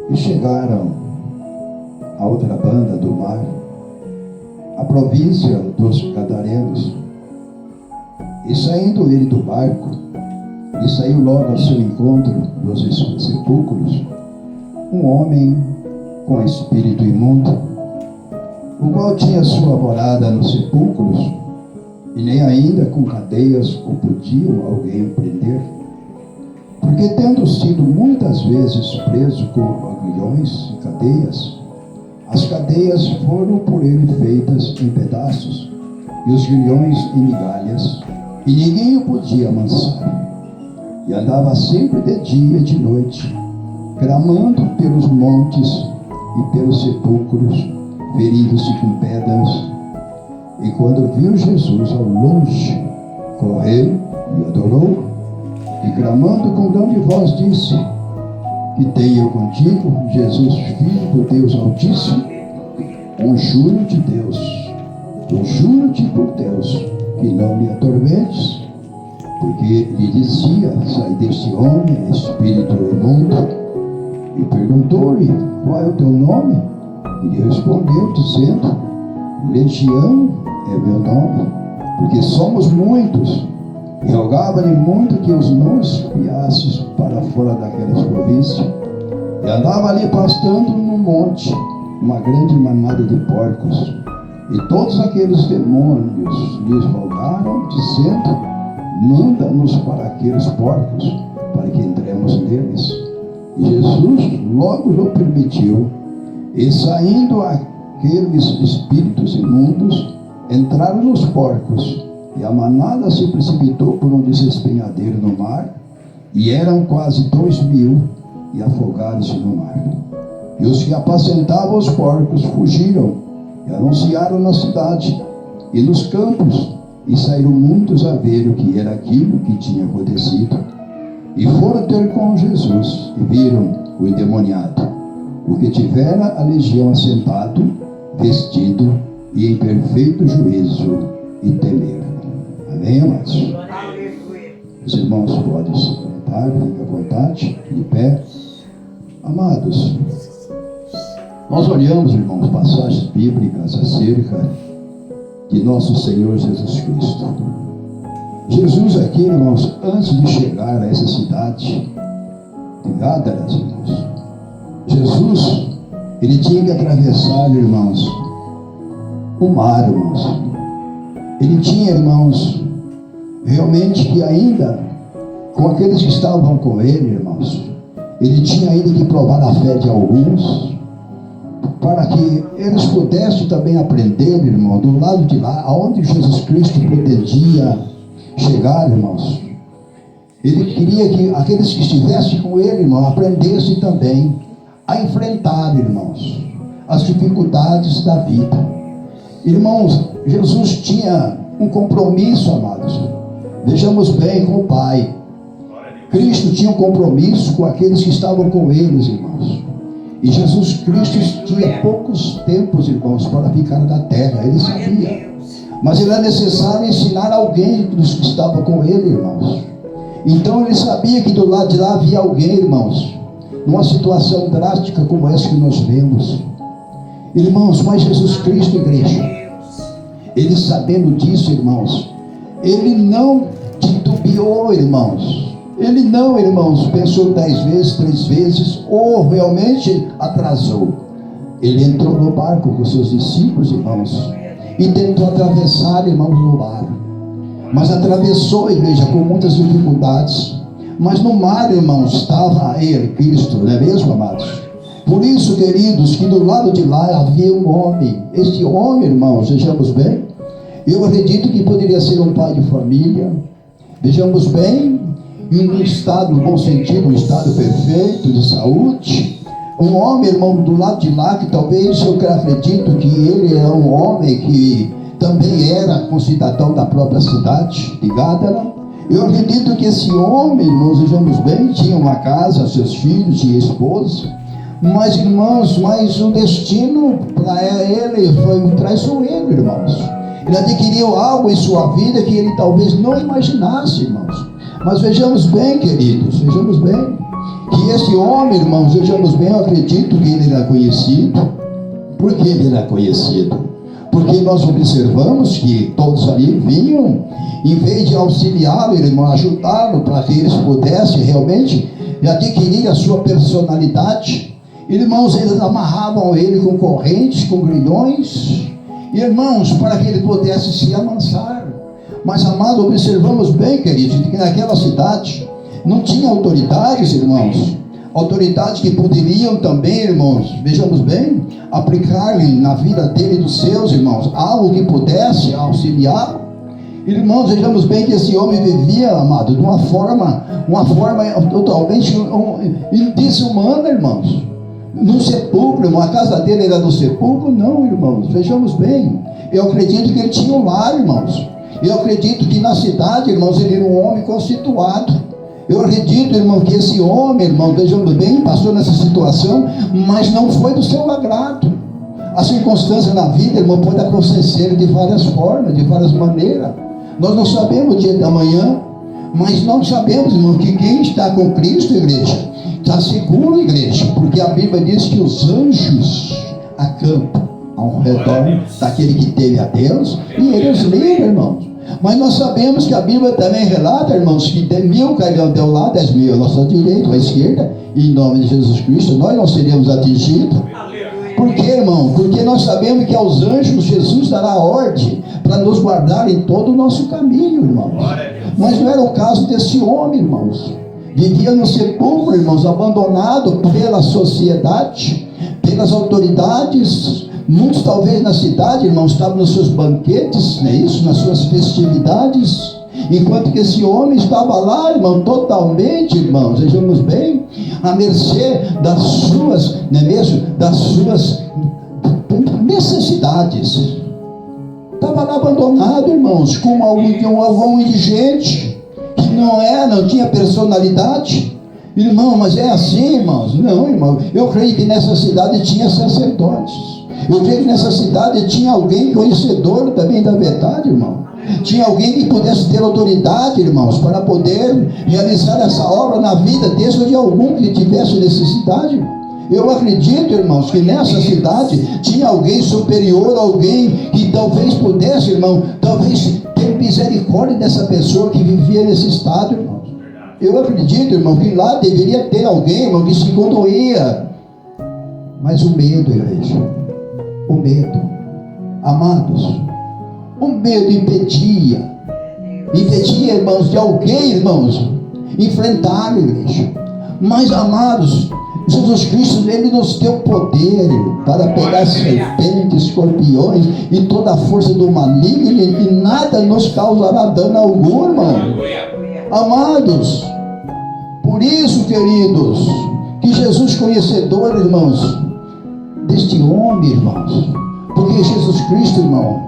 E chegaram à outra banda do mar, a província dos Gadarenos. E saindo ele do barco, e saiu logo ao seu encontro dos sepulcros, um homem com espírito imundo, o qual tinha sua morada nos sepulcros, e nem ainda com cadeias o podiam alguém prender, porque tendo sido muitas vezes preso com aguilhões e cadeias, as cadeias foram por ele feitas em pedaços, e os grilhões em migalhas, e ninguém o podia amansar. E andava sempre de dia e de noite, clamando pelos montes e pelos sepulcros, ferindo-se com pedras. E quando viu Jesus ao longe, correu e adorou, e clamando com grande voz disse: Que tenho contigo, Jesus, Filho do Deus Altíssimo? Conjuro-te, Deus, conjuro-te por Deus, que não me atormentes. Porque lhe dizia: Sai deste homem, espírito imundo. E perguntou-lhe: Qual é o teu nome? E ele respondeu, dizendo: Legião é meu nome, porque somos muitos. E rogava-lhe muito que os não espiasses para fora daquelas províncias. E andava ali pastando no monte uma grande manada de porcos. E todos aqueles demônios lhes rogaram, dizendo: Manda-nos para aqueles porcos, para que entremos neles. E Jesus logo lhe permitiu. E saindo aqueles espíritos imundos, entraram nos porcos, e a manada se precipitou por um despenhadeiro no mar, e eram quase 2.000, e afogaram-se no mar. E os que apacentavam os porcos fugiram, e anunciaram na cidade e nos campos, e saíram muitos a ver o que era aquilo que tinha acontecido. E foram ter com Jesus, e viram o endemoniado, o que tivera a legião assentado, vestido e em perfeito juízo, e temeram. Amém, amados? Os irmãos podem se sentar, fiquem à vontade, de pé. Amados, nós olhamos, irmãos, passagens bíblicas acerca de nosso Senhor Jesus Cristo. Jesus aqui, irmãos, antes de chegar a essa cidade de Gádaras, irmãos, Jesus, ele tinha que atravessar, irmãos, o mar, irmãos. Ele tinha, irmãos, realmente que ainda, com aqueles que estavam com ele, irmãos, ele tinha ainda que provar a fé de alguns, para que eles pudessem também aprender, irmão, do lado de lá, aonde Jesus Cristo pretendia chegar, irmãos. Ele queria que aqueles que estivessem com ele, irmão, aprendessem também a enfrentar, irmãos, as dificuldades da vida. Irmãos, Jesus tinha um compromisso, amados. Vejamos bem, com o Pai. Cristo tinha um compromisso com aqueles que estavam com eles, irmãos. E Jesus Cristo tinha poucos tempos, irmãos, para ficar na terra, ele sabia. Mas era necessário ensinar alguém dos que estavam com ele, irmãos. Então ele sabia que do lado de lá havia alguém, irmãos, numa situação drástica como essa que nós vemos. Irmãos, mas Jesus Cristo, igreja, ele sabendo disso, irmãos, ele não titubeou, irmãos. Ele não, irmãos, pensou 10 vezes, 3 vezes, ou realmente atrasou. Ele entrou no barco com seus discípulos, irmãos, e tentou atravessar, irmãos, no mar. Mas atravessou, igreja, com muitas dificuldades. Mas no mar, irmãos, estava ele, Cristo, não é mesmo, amados? Por isso, queridos, que do lado de lá havia um homem. Este homem, irmãos, vejamos bem, eu acredito que poderia ser um pai de família. Vejamos bem, em um estado, no bom sentido, um estado perfeito de saúde. Um homem, irmão, do lado de lá, que talvez eu acredito que ele é um homem que também era concidadão da própria cidade de Gádara. Eu acredito que esse homem, irmãos, vejamos bem, tinha uma casa, seus filhos, tinha esposa. Mas, irmãos, mas o destino para ele foi um traiçoeiro, irmãos. Ele adquiriu algo em sua vida que ele talvez não imaginasse, irmãos. Mas vejamos bem, queridos, vejamos bem. que esse homem, irmãos, vejamos bem, eu acredito que ele era conhecido. Por que ele era conhecido? Porque nós observamos que todos ali vinham, em vez de auxiliá-lo, irmão, ajudá-lo para que eles pudessem realmente adquirir a sua personalidade. Irmãos, eles amarravam ele com correntes, com grilhões, irmãos, para que ele pudesse se amansar. Mas, amado, observamos bem, queridos, que naquela cidade não tinha autoridades, irmãos, autoridades que poderiam também, irmãos, vejamos bem, aplicar na vida dele e dos seus, irmãos, algo que pudesse auxiliar. Irmãos, vejamos bem que esse homem vivia, amado, de uma forma totalmente desumana, irmãos. No sepulcro, irmão, a casa dele era no sepulcro? Não, irmãos, vejamos bem. Eu acredito que ele tinha um lar, irmãos. Eu acredito que na cidade, irmãos, ele era um homem constituído. Eu acredito, irmão, que esse homem, irmão, vejamos bem, passou nessa situação, mas não foi do seu agrado. A circunstância na vida, irmão, pode acontecer de várias formas, de várias maneiras. Nós não sabemos o dia da manhã, mas nós sabemos, irmão, que quem está com Cristo, igreja, está seguro, igreja, porque a Bíblia diz que os anjos acampam ao redor daquele que teme a Deus e eles livram, irmãos. Mas nós sabemos que a Bíblia também relata, irmãos, que 10.000 cairão ao teu lado, 10.000 à nossa direita ou à esquerda, e em nome de Jesus Cristo nós não seremos atingidos. Por quê, irmão? Porque nós sabemos que aos anjos Jesus dará ordem para nos guardar em todo o nosso caminho, irmãos. Mas não era o caso desse homem, irmãos. Vivia no sepulcro, irmãos, abandonado pela sociedade, pelas autoridades. Muitos talvez na cidade, irmãos, estavam nos seus banquetes, não é isso? Nas suas festividades. Enquanto que esse homem estava lá, irmão, totalmente, irmãos, vejamos bem, à mercê das suas, não é mesmo? Das suas necessidades. Estava lá abandonado, irmãos, como algum indigente, que não tinha personalidade. Irmão, mas é assim, irmãos? Não, irmão, eu creio que nessa cidade tinha sacerdotes. Eu creio que nessa cidade tinha alguém conhecedor também da verdade, irmão. Tinha alguém que pudesse ter autoridade, irmãos, para poder realizar essa obra na vida desse ou de algum que tivesse necessidade. Eu acredito, irmãos, que nessa cidade tinha alguém superior, alguém que talvez pudesse, irmão, talvez ter misericórdia dessa pessoa que vivia nesse estado, irmãos. Eu acredito, irmão, que lá deveria ter alguém, irmão, que se condoía. Mas o medo, igreja, o medo, amados, o medo impedia, irmãos, de alguém, irmãos, enfrentar a igreja. Mas, amados, Jesus Cristo, Ele nos deu poder para pegar serpentes, escorpiões e toda a força do maligno, e nada nos causará dano algum, irmão. Amados, por isso, queridos, que Jesus conhecedor, irmãos, deste homem, irmãos, porque Jesus Cristo, irmão,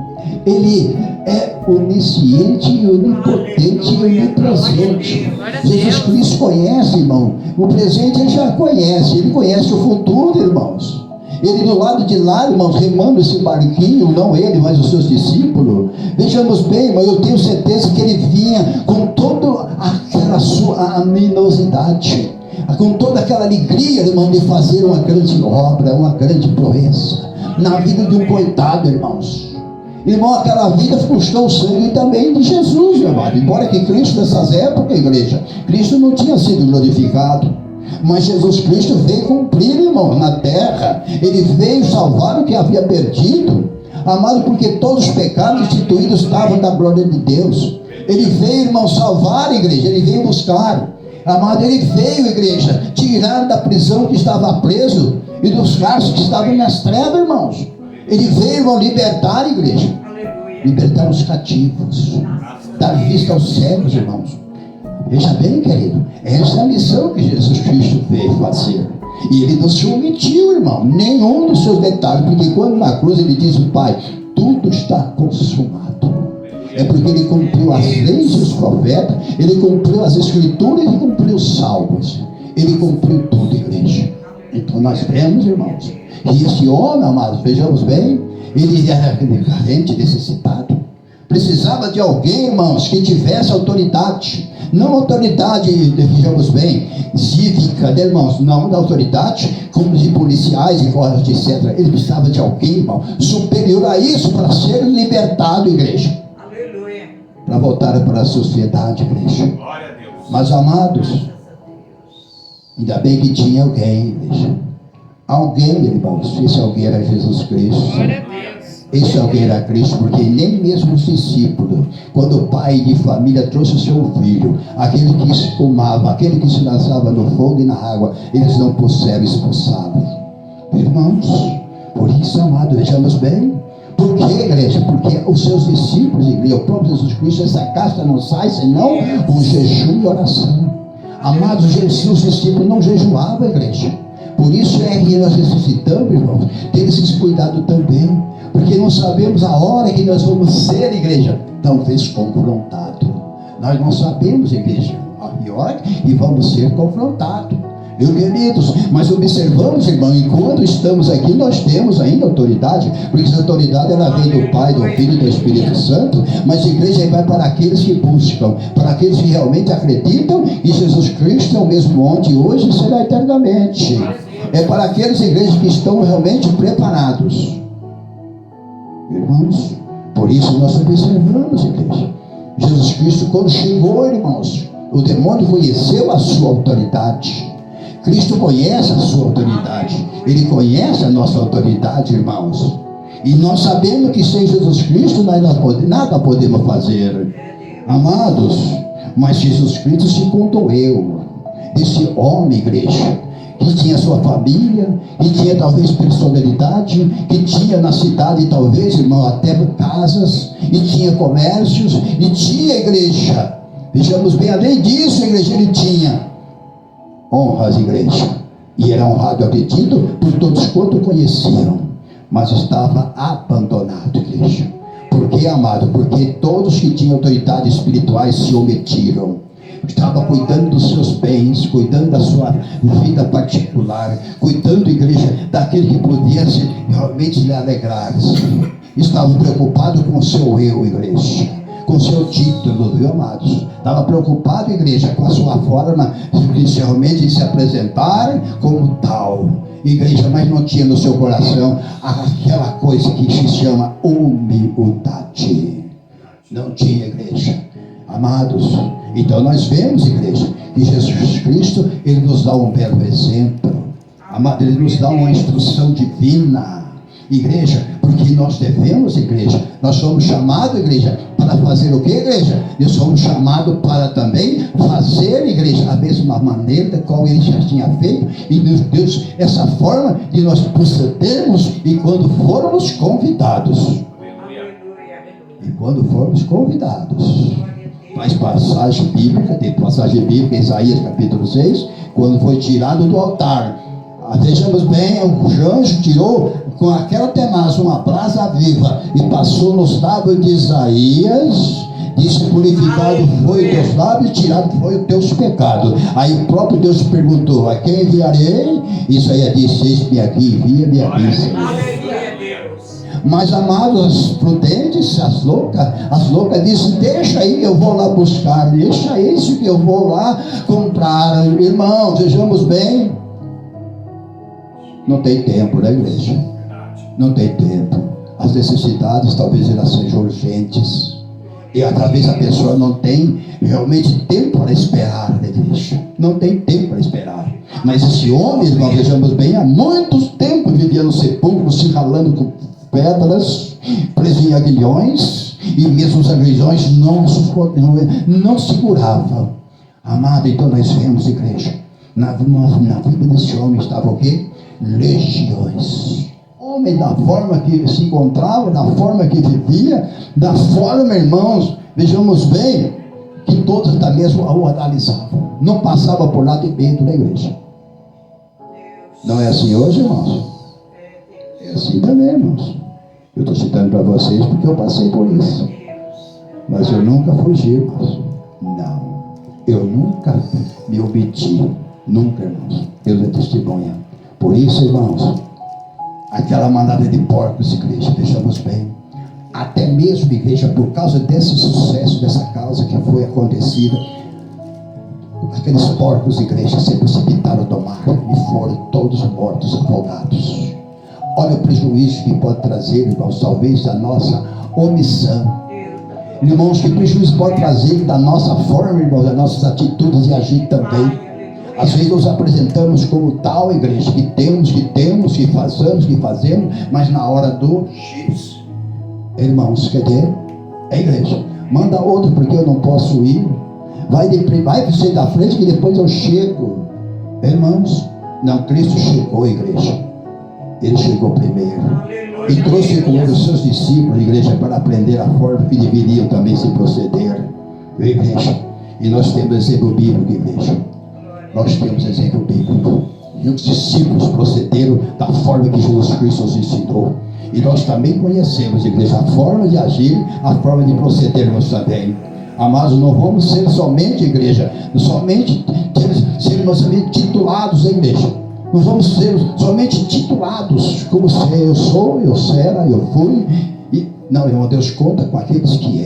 Ele é onisciente, onipotente e onipresente. Jesus Cristo conhece, irmão, o presente Ele já conhece, Ele conhece o futuro, irmãos. Ele do lado de lá, irmãos, remando esse barquinho, não ele, mas os seus discípulos. Vejamos bem, irmão, eu tenho certeza que ele vinha com toda aquela sua aminosidade, com toda aquela alegria, irmão, de fazer uma grande obra, uma grande proeza na vida de um coitado, irmãos. Irmão, aquela vida custou o sangue também de Jesus, meu amado. Embora que Cristo nessas épocas, igreja, Cristo não tinha sido glorificado, mas Jesus Cristo veio cumprir, irmão, na terra. Ele veio salvar o que havia perdido, amado, porque todos os pecados instituídos estavam da glória de Deus. Ele veio, irmão, salvar a igreja, ele veio buscar, amado, ele veio, igreja, tirar da prisão que estava preso e dos cárceres que estavam nas trevas, irmãos. Ele veio, irmão, libertar a igreja, libertar os cativos, dar vista aos cegos, irmãos. Veja bem, querido, essa é a missão que Jesus Cristo veio fazer. E Ele nos submetiu, irmão, nenhum dos seus detalhes, porque quando na cruz Ele diz o Pai, tudo está consumado. É porque Ele cumpriu as leis e os profetas, Ele cumpriu as escrituras e cumpriu os salmos. Ele cumpriu tudo, igreja. Então nós vemos, irmãos, que esse homem, amados, vejamos bem, ele era carente, necessitado. Precisava de alguém, irmãos, que tivesse autoridade, Não autoridade, vejamos bem, cívica, né, irmãos? Não da autoridade, como de policiais e coisas, etc. Ele precisava de alguém, irmão, superior a isso para ser libertado, igreja. Aleluia. Para voltar para a sociedade, igreja. Glória a Deus. Mas, amados, ainda bem que tinha alguém, igreja. Alguém, irmãos. Esse alguém era Jesus Cristo. Glória a Deus. Esse alguém era Cristo, porque nem mesmo os discípulos, quando o pai de família trouxe o seu filho, aquele que espumava, aquele que se lançava no fogo e na água, eles não puderam expulsá-lo. Irmãos, por isso, amado, vejamos bem. Por que, igreja? Porque os seus discípulos, igreja, o próprio Jesus Cristo, essa casta não sai senão com jejum e oração. Amados, os discípulos não jejuavam, igreja. Por isso é que nós necessitamos, irmãos, ter esse cuidado também. Porque não sabemos a hora que nós vamos ser, igreja, talvez confrontado. Nós não sabemos, igreja, a hora que vamos ser confrontados. Meus queridos, mas observamos, irmão, enquanto estamos aqui, nós temos ainda autoridade, porque essa autoridade ela vem do Pai, do Filho e do Espírito Santo, mas a igreja vai para aqueles que buscam, para aqueles que realmente acreditam que Jesus Cristo é o mesmo ontem, hoje e será eternamente. É para aqueles igrejas que estão realmente preparados. Irmãos, por isso nós observamos, igreja. Jesus Cristo, quando chegou, irmãos, o demônio conheceu a sua autoridade. Cristo conhece a sua autoridade. Ele conhece a nossa autoridade, irmãos. E nós sabemos que sem Jesus Cristo nós nada podemos fazer. Amados, mas Jesus Cristo se condoeu desse homem, igreja, que tinha sua família, que tinha talvez personalidade, que tinha na cidade talvez, irmão, até casas, e tinha comércios, e tinha igreja. Vejamos bem, além disso, a igreja, ele tinha honras, igreja, e era honrado, acredito, por todos quanto o conheciam, mas estava abandonado, igreja. Por que, amado? Porque todos que tinham autoridades espirituais se omitiram. Estava cuidando dos seus bens, cuidando da sua vida particular, cuidando, igreja, daquele que podia realmente lhe alegrar. Estava preocupado com o seu eu, igreja, com o seu título, viu, amados? Estava preocupado, igreja, com a sua forma de realmente se apresentar como tal, igreja, mas não tinha no seu coração aquela coisa que se chama humildade. Não tinha, igreja. Amados, então nós vemos, igreja, que Jesus Cristo, ele nos dá um belo exemplo. Amado, ele nos dá uma instrução divina, igreja, porque nós devemos, igreja, nós somos chamados, igreja, para fazer o que, igreja? Nós somos chamados para também fazer, igreja, a mesma maneira da qual ele já tinha feito, e Deus, essa forma de nós procedermos e quando formos convidados. E quando formos convidados. Mas passagem bíblica, tem passagem bíblica, Isaías capítulo 6, quando foi tirado do altar. Vejamos bem, o anjo tirou com aquela tenaz uma brasa viva e passou nos lábios de Isaías, disse: purificado foi o teus lábios, tirado foi o teus pecados. Aí o próprio Deus perguntou: a quem enviarei? Isaías disse: eis-me aqui, envia-me a mim, Senhor. Mas, amados, as prudentes, as loucas dizem: deixa aí, eu vou lá buscar, deixa isso que eu vou lá comprar. Irmão, vejamos bem, não tem tempo, né, igreja? Não tem tempo. As necessidades talvez elas sejam urgentes, e talvez a pessoa não tem realmente tempo para esperar, né, igreja? Não tem tempo para esperar. Mas esse homem, nós vejamos bem, há muitos tempos vivia no sepulcro, se ralando com pedras, preso em aguilhões, e mesmo os aguilhões não seguravam. Amado, então nós vemos, igreja, na vida desse homem estava o quê? Legiões. Homem da forma que se encontrava, da forma que vivia, da forma, irmãos, vejamos bem, que todos até mesmo o analisavam. Não passava por lá de medo da igreja. Não é assim hoje, irmãos? É assim também, irmãos. Eu estou citando para vocês porque eu passei por isso. Mas eu nunca fugi, irmãos. Não. Eu nunca me omiti. Nunca, irmãos. Deus é testemunha. Por isso, irmãos, aquela manada de porcos, igreja, vejamos bem. Até mesmo, igreja, por causa desse sucesso, dessa causa que foi acontecida, aqueles porcos, igreja, se precipitaram do mar e foram todos mortos, afogados. Olha o prejuízo que pode trazer, irmãos, talvez da nossa omissão. Irmãos, que prejuízo pode trazer da nossa forma, irmãos, das nossas atitudes e agir também. Às vezes nos apresentamos como tal, igreja, que temos, que fazemos, mas na hora do X, irmãos, quer dizer, igreja, manda outro porque eu não posso ir. Vai você da frente que depois eu chego. Irmãos, não, Cristo chegou, igreja. Ele chegou primeiro. E trouxe com ele os seus discípulos, igreja, para aprender a forma que deveriam também se proceder. Igreja. E nós temos exemplo bíblico, igreja. Nós temos exemplo bíblico. E os discípulos procederam da forma que Jesus Cristo nos ensinou. E nós também conhecemos, igreja, a forma de agir, a forma de procedermos também. Amados, não vamos ser somente, igreja, sermos titulados, igreja. Não vamos ser somente titulados, como se eu sou, eu será, eu fui. Não, irmão, Deus conta com aqueles que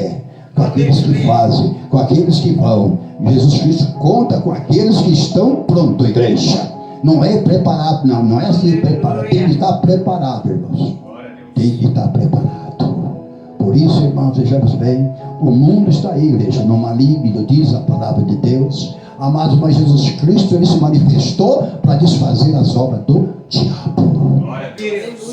com aqueles que fazem, com aqueles que vão. Jesus Cristo conta com aqueles que estão prontos, igreja. Não é preparado, não é assim preparado. Tem que estar preparado, irmãos. Tem que estar preparado. Por isso, irmãos, vejamos bem, o mundo está aí, igreja, no maligno, diz a palavra de Deus. Amados, mas Jesus Cristo, ele se manifestou para desfazer as obras do diabo.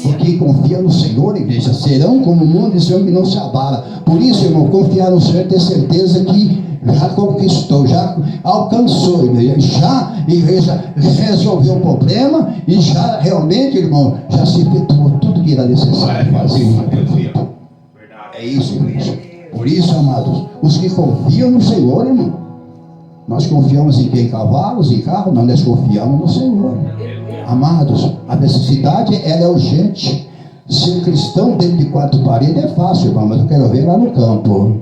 Porque confia no Senhor, igreja, serão como o mundo e serão que não se abala. Por isso, irmão, confiar no Senhor, ter certeza que já conquistou, já alcançou, igreja, resolveu o problema e já realmente, irmão, já se efetuou tudo que era necessário fazer e foi feito. É isso, igreja. Por isso, amados, os que confiam no Senhor, irmão, nós confiamos em quem? Cavalos, em carro? Não, nós confiamos no Senhor. Amados, a necessidade, ela é urgente. Ser cristão dentro de quatro paredes é fácil, irmão, mas eu quero ver lá no campo.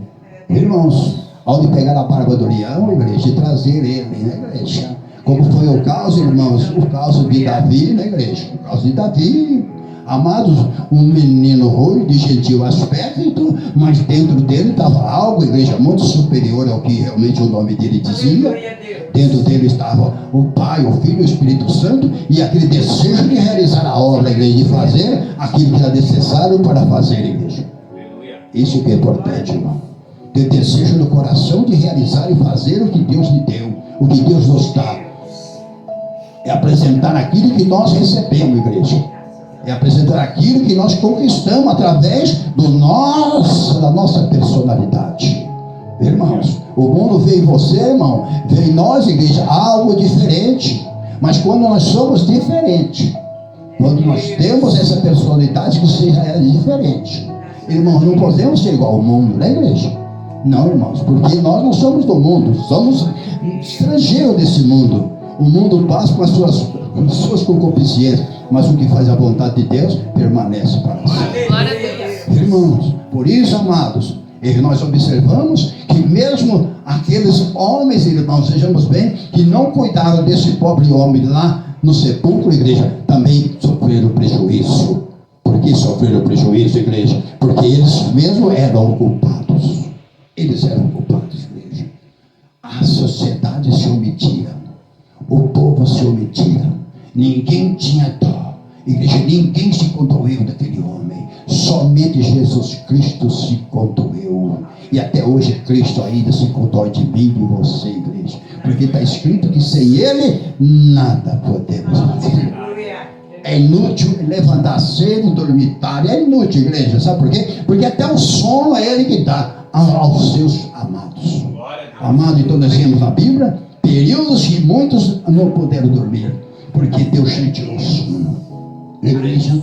Irmãos, onde pegar a barba do leão, igreja, e trazer ele na igreja. Como foi o caso, irmãos, o caso de Davi na igreja. O caso de Davi. Amados, um menino ruim, de gentil aspecto, mas dentro dele estava algo, igreja, muito superior ao que realmente o nome dele dizia. Dentro dele estava o Pai, o Filho e o Espírito Santo, e aquele desejo de realizar a obra, igreja, de fazer aquilo que era necessário para fazer, igreja. Isso que é importante, irmão. Ter desejo no coração de realizar e fazer o que Deus lhe deu, o que Deus nos dá. É apresentar aquilo que nós recebemos, igreja. É apresentar aquilo que nós conquistamos através da nossa personalidade. Irmãos, o mundo vê em você, irmão, vê em nós, igreja, algo diferente. Mas quando nós somos diferentes, quando nós temos essa personalidade que seja diferente, irmãos, não podemos ser igual ao mundo, né, igreja? Não, irmãos, porque nós não somos do mundo, somos estrangeiros desse mundo. O mundo passa com as suas concupiscências, mas o que faz a vontade de Deus permanece para sempre. Glória a Deus. Irmãos, por isso, amados, nós observamos que mesmo aqueles homens, irmãos, vejamos bem, que não cuidaram desse pobre homem lá no sepulcro, igreja, também sofreram prejuízo. Por que sofreram prejuízo, igreja? Porque eles mesmos eram culpados. Eles eram culpados, igreja. A sociedade se omitia. O povo se omitia. Ninguém tinha dó. Igreja, ninguém se condoeu daquele homem. Somente Jesus Cristo se condoeu. E até hoje Cristo ainda se condói de mim e de você, igreja. Porque está escrito que sem Ele nada podemos fazer. É inútil levantar cedo, dormir tarde. É inútil, igreja. Sabe por quê? Porque até o sono é Ele que dá aos seus amados. Amado, então nós temos na Bíblia períodos que muitos não puderam dormir, porque Deus lhe tirou o sono. Igreja,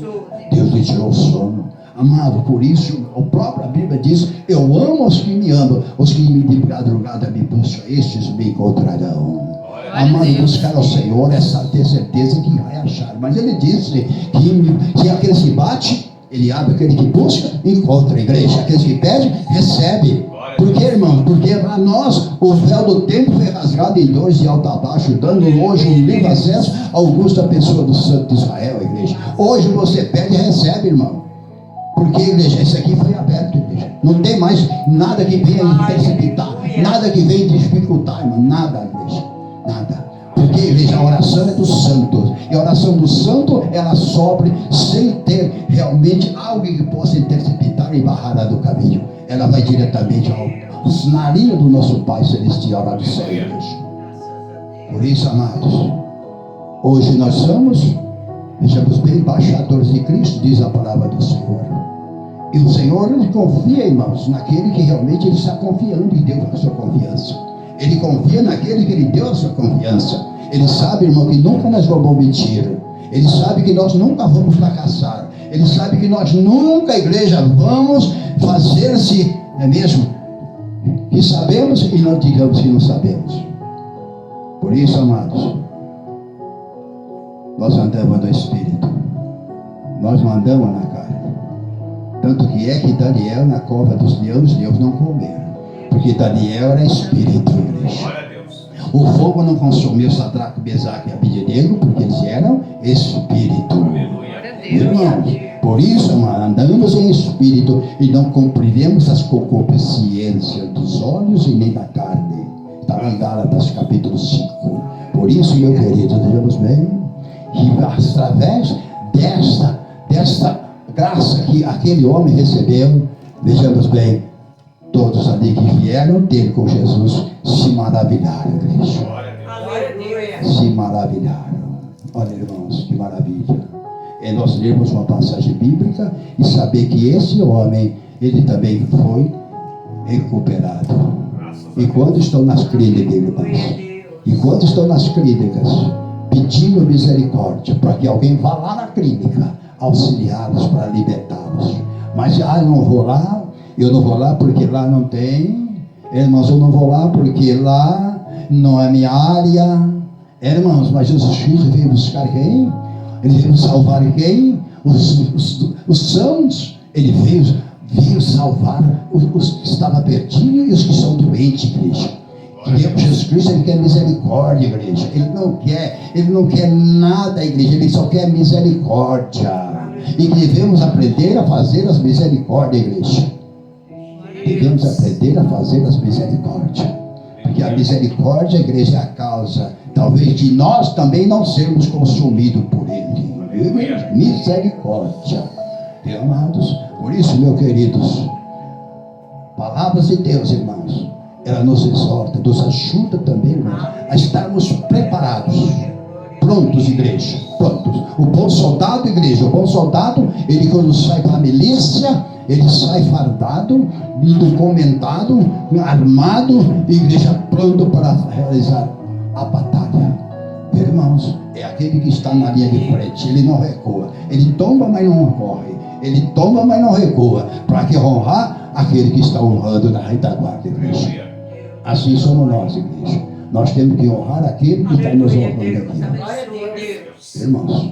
Deus lhe tirou o sono. Amado, por isso a própria Bíblia diz: eu amo os que me amam, os que de madrugada me buscam, estes me encontrarão. Amado, buscar ao Senhor é ter certeza que vai achar. Mas ele disse que se aquele que bate, ele abre. Aquele que busca, encontra. A igreja, aqueles que pede, recebe. Por quê, irmão? Porque para nós o véu do templo foi rasgado em dois, de alto a baixo, dando hoje um livre acesso à augusta pessoa do Santo de Israel, igreja. Hoje você pede e recebe, irmão. Porque, igreja, isso aqui foi aberto, igreja. Não tem mais nada que venha interceptar, nada que venha dificultar, irmão. Nada, igreja. Porque, igreja, a oração é dos santos. E a oração do santo, ela sofre sem ter realmente algo que possa interceptar e barrar do caminho. Ela vai diretamente na linha do nosso Pai Celestial lá do céu, igreja. Por isso, amados, hoje nós somos, vejamos bem, embaixadores de Cristo, diz a palavra do Senhor. E o Senhor, ele confia, irmãos, naquele que realmente ele está confiando e deu a sua confiança. Ele confia naquele que ele deu a sua confiança. Ele sabe, irmão, que nunca nós vamos mentir. Ele sabe que nós nunca vamos fracassar. Ele sabe que nós nunca, igreja, vamos fazer-se, não é mesmo? Que sabemos e não digamos que não sabemos. Por isso, amados, nós andamos no Espírito. Nós não andamos na carne. Tanto que é que Daniel, na cova dos leões não comeram. Porque Daniel era espírito, igreja. O fogo não consumiu Sadraque, Mesaque e Abednego, porque eles eram espírito. Irmãos, por isso, andamos em espírito e não cumpriremos as concupiscências dos olhos e nem da carne. Está em Gálatas capítulo 5. Por isso, meu querido, vejamos bem, que através desta graça que aquele homem recebeu, vejamos bem, todos ali que vieram ter com Jesus se maravilharam, igreja. Se maravilharam. Olha, irmãos, que maravilha. É nós lermos uma passagem bíblica e saber que esse homem, ele também foi recuperado. E quando estão nas clínicas, irmãos, e quando estão nas clínicas, pedindo misericórdia, para que alguém vá lá na clínica, auxiliá-los para libertá-los. Mas, eu não vou lá porque lá não tem, irmãos, eu não vou lá porque lá não é minha área. Irmãos, mas Jesus Cristo veio buscar quem? Ele veio salvar quem? Os sãos. Ele veio salvar os que estavam perdidos e os que são doentes, igreja. Jesus Cristo, ele quer misericórdia, igreja. Ele não quer nada, igreja. Ele só quer misericórdia. E devemos aprender a fazer as misericórdias, igreja. Devemos aprender a fazer as misericórdias. Porque a misericórdia, igreja, é a causa, talvez, de nós também não sermos consumidos por ele. Misericórdia. Meus amados, por isso, meus queridos, palavras de Deus, irmãos, ela nos exorta, nos ajuda também, irmãos, a estarmos preparados, prontos, igreja, prontos. O bom soldado, igreja, o bom soldado, ele quando sai para a milícia, ele sai fardado, documentado, armado, igreja, pronto para realizar a batalha. Irmãos, é aquele que está na linha de frente, ele não recua, ele toma, mas não corre, ele toma, mas não recua, para que honrar aquele que está honrando na retaguarda, igreja. Assim somos nós, igreja. Nós temos que honrar aquele que está nos honrando aqui. Irmãos,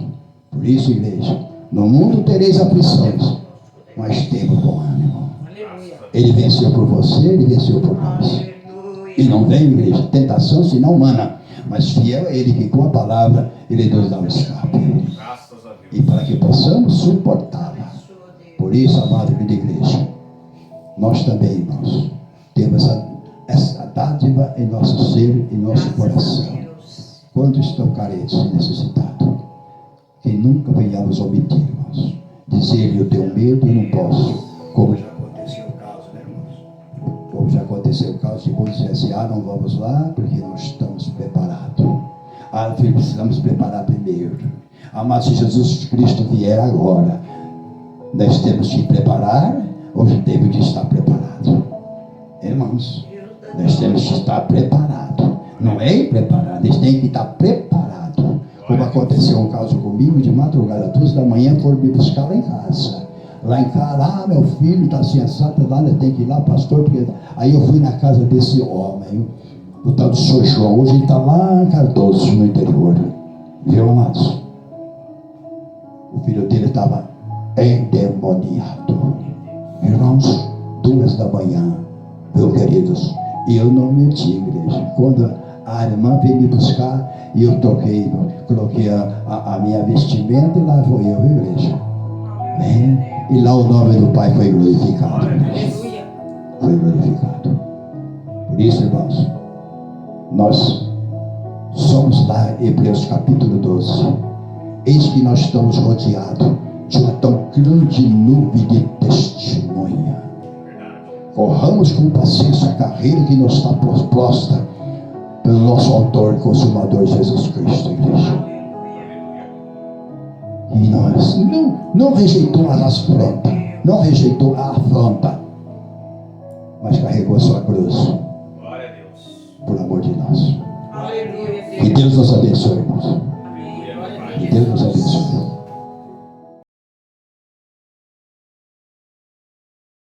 por isso, igreja, no mundo tereis aflições, mas temos bom ânimo. Ele venceu por você, ele venceu por nós. E não vem, igreja, tentação senão humana, mas fiel é ele que com a palavra ele nos dá o escape. E para que possamos suportá-la. Por isso, amado igreja, nós também, irmãos, temos essa dádiva em nosso ser, em nosso coração. Quantos estão carentes e necessitados? Que nunca venhamos omitir, irmãos. Dizer, eu tenho medo e não posso. Como já aconteceu o caso, né, irmãos? Como já aconteceu o caso de muitos dizer, não vamos lá porque não estamos preparados. Precisamos preparar primeiro. Mas se Jesus Cristo vier agora, nós temos que preparar ou temos que estar preparados? Irmãos, nós temos que estar preparados. Não é preparado, eles têm que estar preparados. Como aconteceu um caso comigo, de madrugada, 2 da manhã, foram me buscar lá em casa. Lá em casa, meu filho está assim, assado, lá, tem que ir lá, pastor, porque... Aí eu fui na casa desse homem, o tal do Sr. João, hoje ele está lá em Cardoso, no interior. Viu, amados? O filho dele estava endemoniado. Irmãos, 2 da manhã, meus queridos, eu não menti, igreja. Quando a irmã veio me buscar, e eu coloquei a minha vestimenta, e lá vou eu, igreja. E lá o nome do Pai foi glorificado. Foi glorificado. Por isso, irmãos, nós Somos lá, Hebreus capítulo 12. Eis que nós estamos rodeados de uma tão grande nuvem de testemunha. Corramos com paciência a carreira que nos está proposta pelo nosso autor e consumador Jesus Cristo, igreja. E nós não rejeitou a afronta, não rejeitou a afronta, mas carregou a sua cruz. Glória a Deus. Por amor de nós. Aleluia. Que Deus nos abençoe, irmãos.